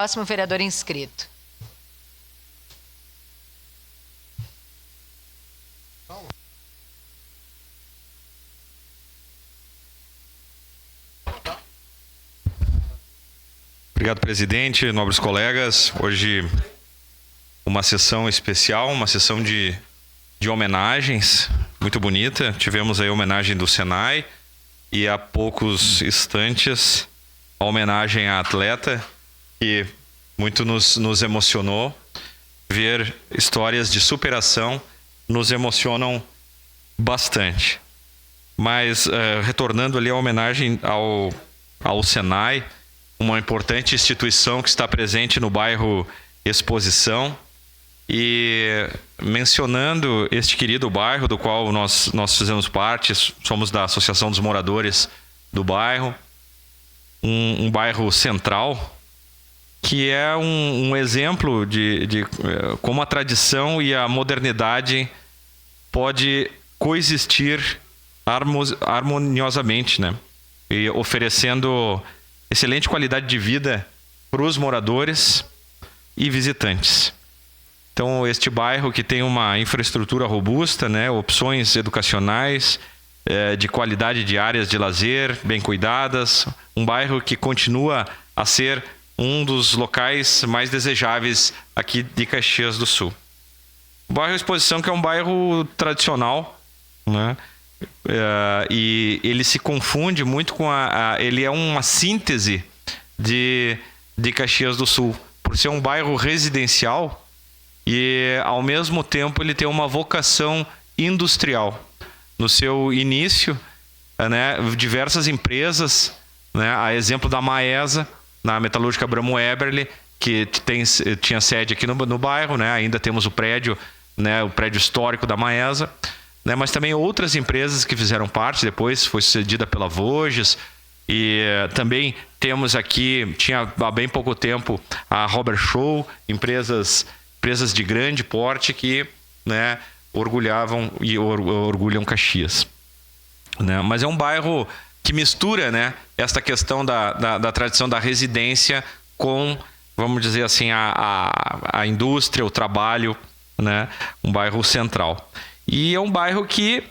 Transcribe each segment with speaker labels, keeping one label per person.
Speaker 1: Próximo vereador inscrito.
Speaker 2: Obrigado, presidente, nobres colegas. Hoje uma sessão especial, uma sessão de homenagens muito bonita. Tivemos aí a homenagem do Senai e há poucos instantes a homenagem à atleta, que muito nos emocionou. Ver histórias de superação nos emocionam bastante. Mas retornando ali a homenagem ao Senai, uma importante instituição que está presente no bairro Exposição, e mencionando este querido bairro do qual nós fizemos parte, somos da Associação dos Moradores do bairro, um bairro central, que é um exemplo de como a tradição e a modernidade pode coexistir harmoniosamente, né? E oferecendo excelente qualidade de vida para os moradores e visitantes. Então, este bairro que tem uma infraestrutura robusta, né, opções educacionais, de qualidade de áreas de lazer bem cuidadas, um bairro que continua a ser um dos locais mais desejáveis aqui de Caxias do Sul. O bairro Exposição, que é um bairro tradicional, né? E ele se confunde muito com ele é uma síntese de Caxias do Sul, por ser um bairro residencial e ao mesmo tempo ele tem uma vocação industrial. No seu início, né, diversas empresas, né, a exemplo da Maesa, na metalúrgica Bramo Eberle, que tinha sede aqui no bairro, né, ainda temos o prédio, né, o prédio histórico da Maesa, né, mas também outras empresas que fizeram parte, depois foi cedida pela Voges, e também temos aqui, tinha há bem pouco tempo, a Robert Show, empresas de grande porte que, né, orgulhavam e orgulham Caxias. Né? Mas é um bairro que mistura, né, esta questão da tradição da residência com, vamos dizer assim, a indústria, o trabalho, né, um bairro central. E é um bairro que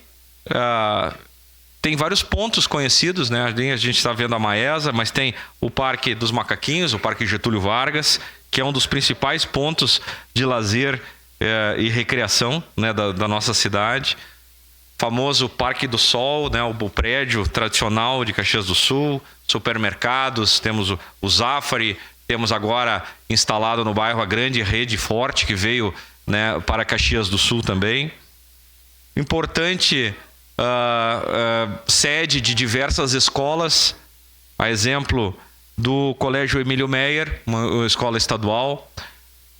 Speaker 2: tem vários pontos conhecidos, né? A gente está vendo a Maesa, mas tem o Parque dos Macaquinhos, o Parque Getúlio Vargas, que é um dos principais pontos de lazer e recreação, né, da nossa cidade. Famoso Parque do Sol, né, o prédio tradicional de Caxias do Sul, supermercados, temos o Zafari, temos agora instalado no bairro a grande rede forte que veio, né, para Caxias do Sul também. Importante sede de diversas escolas, a exemplo do Colégio Emílio Meyer, uma escola estadual,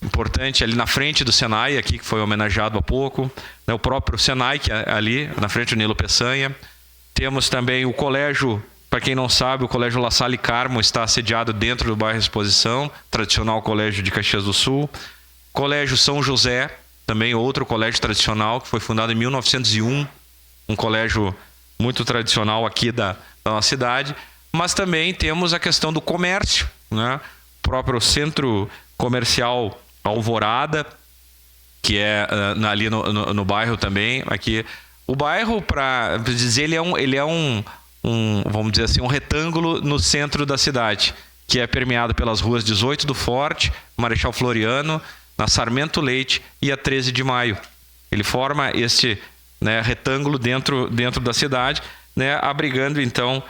Speaker 2: importante ali na frente do Senai, aqui que foi homenageado há pouco, né, o próprio Senai, que é ali na frente do Nilo Peçanha. Temos também o colégio, para quem não sabe, o Colégio La Salle Carmo está sediado dentro do bairro Exposição, tradicional colégio de Caxias do Sul. Colégio São José, também outro colégio tradicional, que foi fundado em 1901, um colégio muito tradicional aqui da nossa cidade. Mas também temos a questão do comércio, né? O próprio Centro Comercial Alvorada, que é ali no bairro também. Aqui. O bairro, para dizer, ele é um, vamos dizer assim, um retângulo no centro da cidade, que é permeado pelas ruas 18 do Forte, Marechal Floriano, na Sarmento Leite e a 13 de Maio. Ele forma este, né, retângulo dentro da cidade, né, abrigando então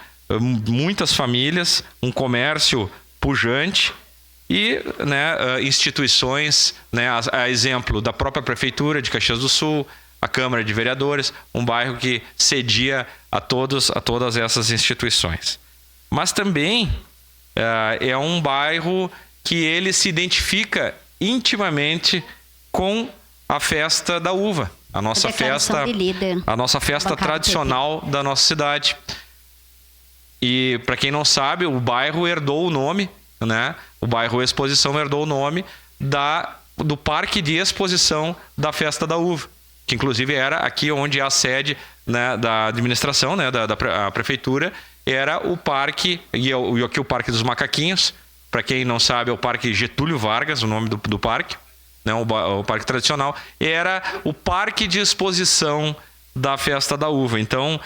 Speaker 2: muitas famílias, um comércio pujante e, né, instituições, né, a exemplo da própria Prefeitura de Caxias do Sul, a Câmara de Vereadores, um bairro que cedia a todas essas instituições. Mas também é um bairro que ele se identifica intimamente com a festa da uva, a nossa festa tradicional da nossa cidade. E para quem não sabe, o bairro herdou o nome, né? O bairro Exposição herdou o nome do Parque de Exposição da Festa da Uva, que inclusive era aqui onde é a sede, né, da administração, né, da prefeitura, era o parque, e aqui o Parque dos Macaquinhos, para quem não sabe, é o Parque Getúlio Vargas, o nome do parque, né? O parque tradicional. Era o parque de exposição da Festa da Uva. Então,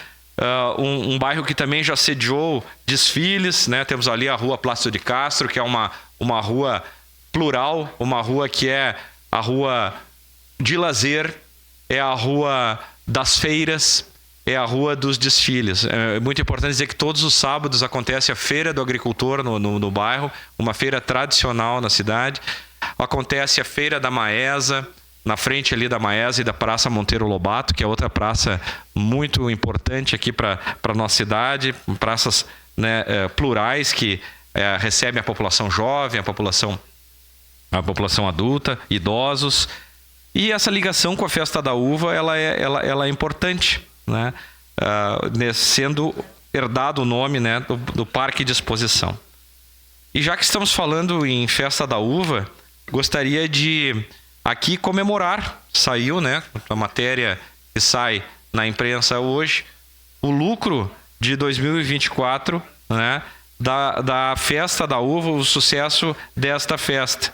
Speaker 2: um bairro que também já sediou desfiles, né? Temos ali a Rua Plácido de Castro, que é uma rua plural, uma rua que é a rua de lazer, é a rua das feiras, é a rua dos desfiles. É muito importante dizer que todos os sábados acontece a Feira do Agricultor no bairro, uma feira tradicional na cidade. Acontece a Feira da Maesa, na frente ali da Maesa e da Praça Monteiro Lobato, que é outra praça muito importante aqui para a nossa cidade, praças, né, plurais que recebem a população jovem, a população adulta, idosos. E essa ligação com a Festa da Uva ela é importante, né? Sendo herdado o nome, né, do Parque de Exposição. E já que estamos falando em Festa da Uva, gostaria de aqui comemorar, saiu, né, a matéria que sai na imprensa hoje, o lucro de 2024, né, da Festa da Uva, o sucesso desta festa.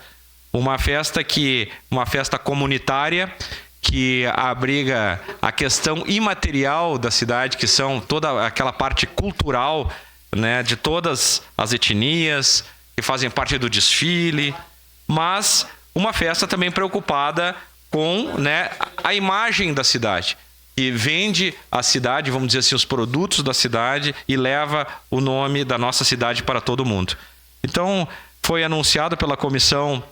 Speaker 2: Uma festa comunitária que abriga a questão imaterial da cidade, que são toda aquela parte cultural, né, de todas as etnias que fazem parte do desfile, mas uma festa também preocupada com, né, a imagem da cidade, que vende a cidade, vamos dizer assim, os produtos da cidade e leva o nome da nossa cidade para todo mundo. Então, foi anunciado pela comissão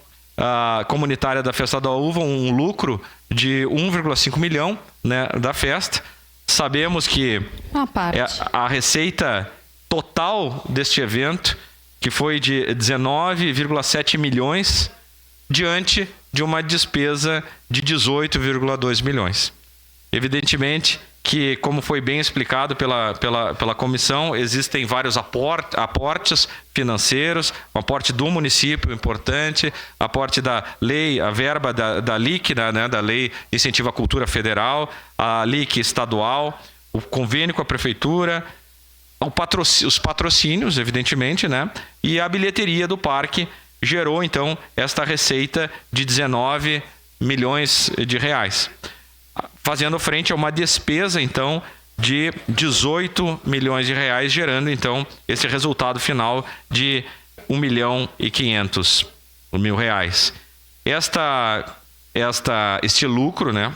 Speaker 2: comunitária da Festa da Uva um lucro de 1,5 milhão, né, da festa. Sabemos que a receita total deste evento, que foi de 19,7 milhões, diante de uma despesa de 18,2 milhões. Evidentemente que, como foi bem explicado pela comissão, existem vários aportes financeiros, o aporte do município importante, aporte da lei, a verba da LIC, né, da Lei Incentivo à Cultura Federal, a LIC estadual, o convênio com a prefeitura, os patrocínios, evidentemente, né, e a bilheteria do parque gerou, então, esta receita de 19 milhões de reais. Fazendo frente a uma despesa, então, de 18 milhões de reais, gerando, então, esse resultado final de 1.500.000 reais. Este lucro, né,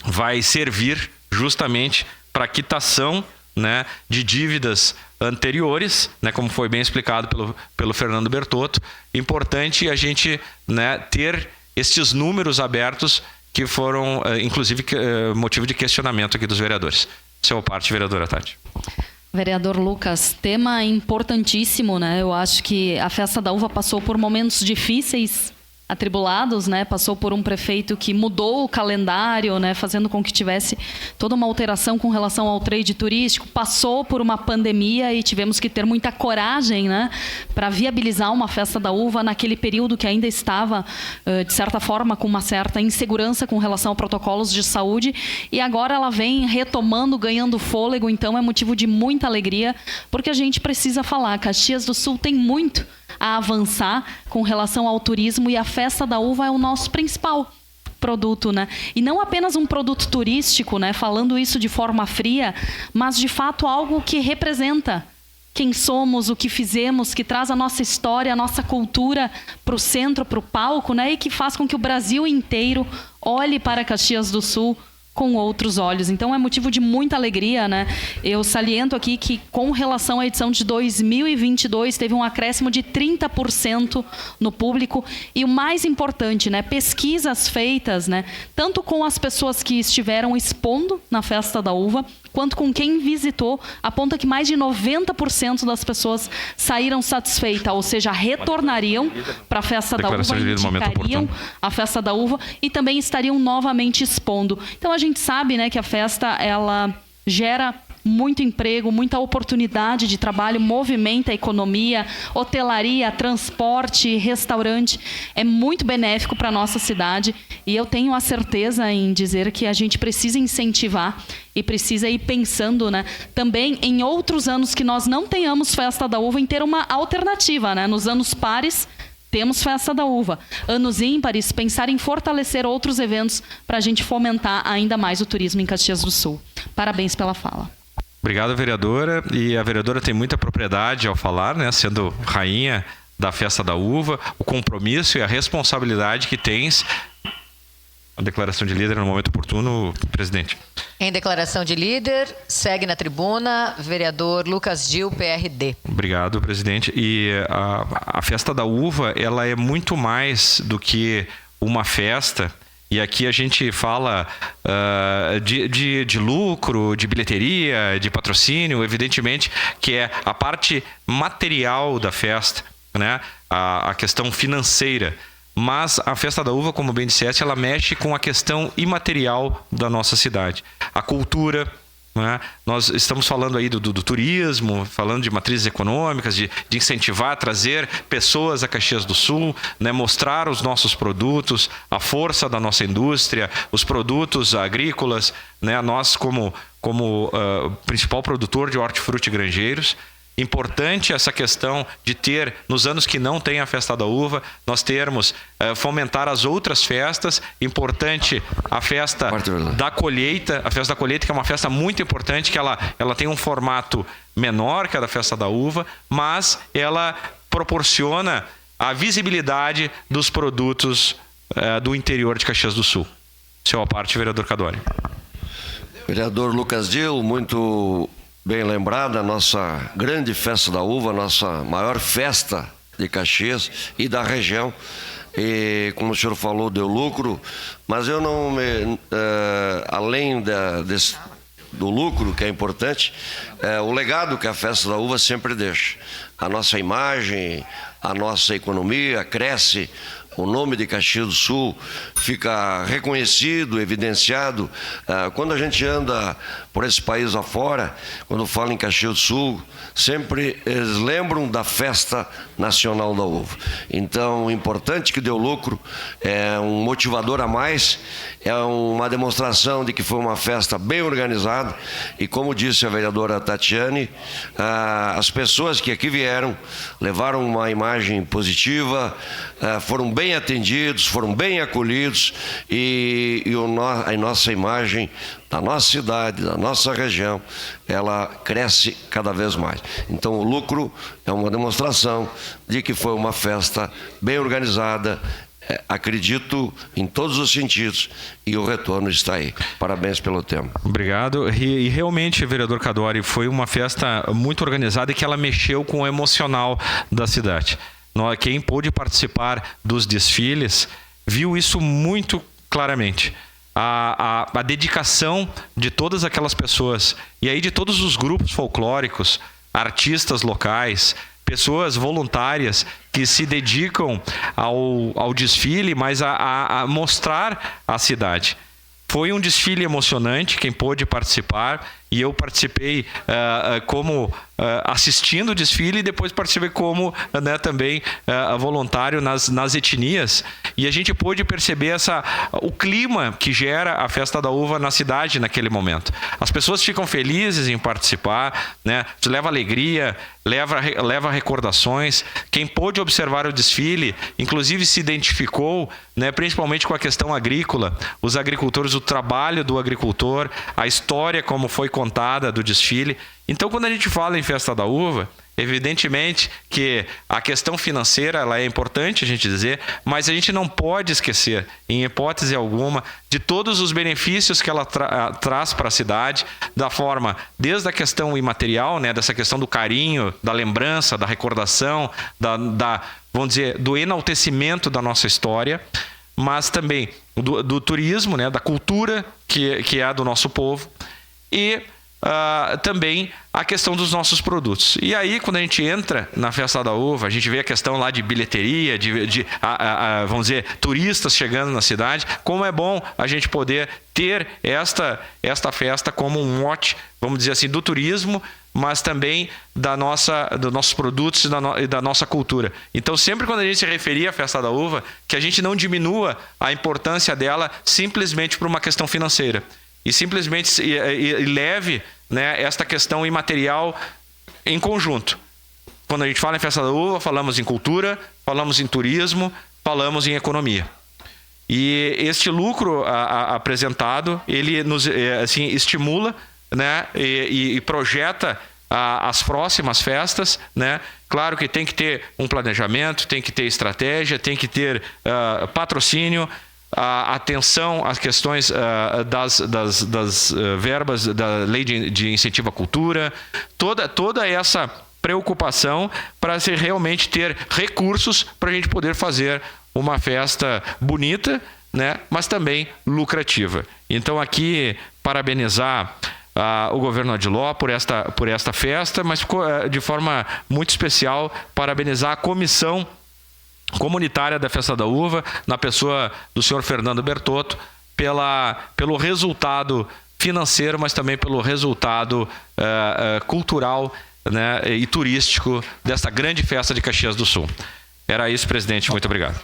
Speaker 2: vai servir justamente para a quitação, né, de dívidas anteriores, né, como foi bem explicado pelo Fernando Bertotto. Importante a gente, né, ter estes números abertos, que foram, inclusive, motivo de questionamento aqui dos vereadores. Sua parte, vereadora Tati.
Speaker 1: Vereador Lucas, tema importantíssimo, né? Eu acho que a Festa da Uva passou por momentos difíceis, atribulados, né? Passou por um prefeito que mudou o calendário, né? Fazendo com que tivesse toda uma alteração com relação ao trade turístico. Passou por uma pandemia e tivemos que ter muita coragem, né, para viabilizar uma Festa da Uva naquele período que ainda estava, de certa forma, com uma certa insegurança com relação a protocolos de saúde, e agora ela vem retomando, ganhando fôlego. Então é motivo de muita alegria, porque a gente precisa falar, Caxias do Sul tem muito a avançar com relação ao turismo, e a Festa da Uva é o nosso principal produto, né? E não apenas um produto turístico, né? Falando isso de forma fria, mas de fato algo que representa quem somos, o que fizemos, que traz a nossa história, a nossa cultura para o centro, para o palco, né? E que faz com que o Brasil inteiro olhe para Caxias do Sul com outros olhos. Então é motivo de muita alegria, né? Eu saliento aqui que, com relação à edição de 2022, teve um acréscimo de 30% no público, e o mais importante, né, pesquisas feitas, né, tanto com as pessoas que estiveram expondo na Festa da Uva, quanto com quem visitou, aponta que mais de 90% das pessoas saíram satisfeitas, ou seja, retornariam para a Festa da Uva, indicariam a Festa da Uva e também estariam novamente expondo. Então a gente sabe, né, que a festa, ela gera muito emprego, muita oportunidade de trabalho, movimenta a economia, hotelaria, transporte, restaurante. É muito benéfico para a nossa cidade e eu tenho a certeza em dizer que a gente precisa incentivar e precisa ir pensando, né, também em outros anos que nós não tenhamos Festa da Uva, em ter uma alternativa, né? Nos anos pares, temos Festa da Uva. Anos ímpares, pensar em fortalecer outros eventos para a gente fomentar ainda mais o turismo em Caxias do Sul. Parabéns pela fala.
Speaker 2: Obrigado, vereadora. E a vereadora tem muita propriedade ao falar, né? Sendo rainha da Festa da Uva, o compromisso e a responsabilidade que tens. A declaração de líder no momento oportuno, presidente.
Speaker 3: Em declaração de líder, segue na tribuna, vereador Lucas Gil, PRD.
Speaker 2: Obrigado, presidente. E a Festa da Uva, ela é muito mais do que uma festa. E aqui a gente fala de lucro, de bilheteria, de patrocínio, evidentemente, que é a parte material da festa, né? A questão financeira. Mas a Festa da Uva, como bem disseste, ela mexe com a questão imaterial da nossa cidade. A cultura, né? Nós estamos falando aí do turismo, falando de matrizes econômicas, de incentivar, trazer pessoas a Caxias do Sul, né? Mostrar os nossos produtos, a força da nossa indústria, os produtos agrícolas, né? Nós como principal produtor de hortifruti grangeiros. Importante essa questão de ter, nos anos que não tem a Festa da Uva, nós termos, fomentar as outras festas. Importante a festa da colheita, a Festa da Colheita, que é uma festa muito importante, que ela tem um formato menor que a da Festa da Uva, mas ela proporciona a visibilidade dos produtos do interior de Caxias do Sul. Seu à parte, vereador Cadori.
Speaker 4: Vereador Lucas Gil, muito bem lembrada, a nossa grande Festa da Uva, a nossa maior festa de Caxias e da região. E, como o senhor falou, deu lucro, mas eu não me... além do lucro, que é importante, o legado que a Festa da Uva sempre deixa. A nossa imagem, a nossa economia cresce, o nome de Caxias do Sul fica reconhecido, evidenciado. Quando a gente anda por esse país afora, quando fala em Caxias do Sul, sempre eles lembram da Festa Nacional da Uva. Então, importante que deu lucro, é um motivador a mais, é uma demonstração de que foi uma festa bem organizada e, como disse a vereadora Tatiane, as pessoas que aqui vieram levaram uma imagem positiva, foram bem atendidos, foram bem acolhidos e a nossa imagem da nossa cidade, da nossa região, ela cresce cada vez mais. Então o lucro é uma demonstração de que foi uma festa bem organizada, acredito em todos os sentidos, e o retorno está aí. Parabéns pelo tema.
Speaker 2: Obrigado. E realmente, vereador Cadori, foi uma festa muito organizada e que ela mexeu com o emocional da cidade. Quem pôde participar dos desfiles viu isso muito claramente. A dedicação de todas aquelas pessoas, e aí de todos os grupos folclóricos, artistas locais, pessoas voluntárias que se dedicam ao desfile, mas a mostrar a cidade. Foi um desfile emocionante, quem pôde participar, e eu participei como assistindo o desfile e depois participei como também voluntário nas etnias, e a gente pôde perceber o clima que gera a Festa da Uva na cidade naquele momento. As pessoas ficam felizes em participar, né? Leva alegria, leva recordações. Quem pôde observar o desfile, inclusive se identificou, né, principalmente com a questão agrícola, os agricultores, o trabalho do agricultor, a história como foi contada do desfile. Então, quando a gente fala em Festa da Uva, evidentemente que a questão financeira ela é importante a gente dizer, mas a gente não pode esquecer, em hipótese alguma, de todos os benefícios que ela traz para a cidade, da forma, desde a questão imaterial, né, dessa questão do carinho, da lembrança, da recordação, vamos dizer, do enaltecimento da nossa história, mas também do turismo, né, da cultura que é do nosso povo, e também a questão dos nossos produtos. E aí, quando a gente entra na Festa da Uva, a gente vê a questão lá de bilheteria, vamos dizer, turistas chegando na cidade. Como é bom a gente poder ter esta festa como um mote, vamos dizer assim, do turismo, mas também dos nossos produtos e da nossa cultura. Então, sempre quando a gente se referir à Festa da Uva, que a gente não diminua a importância dela simplesmente por uma questão financeira. E simplesmente leve, né, esta questão imaterial em conjunto. Quando a gente fala em Festa da Uva, falamos em cultura, falamos em turismo, falamos em economia. E este lucro apresentado, ele nos assim, estimula, né, e projeta as próximas festas, né? Claro que tem que ter um planejamento, tem que ter estratégia, tem que ter patrocínio, atenção às questões das verbas da Lei de Incentivo à Cultura, toda essa preocupação para se realmente ter recursos para a gente poder fazer uma festa bonita, né, mas também lucrativa. Então aqui parabenizar o governo Adiló por esta festa, mas de forma muito especial parabenizar a comissão comunitária da Festa da Uva, na pessoa do senhor Fernando Bertotto, pelo resultado financeiro, mas também pelo resultado cultural, né, e turístico desta grande festa de Caxias do Sul. Era isso, presidente. Muito obrigado.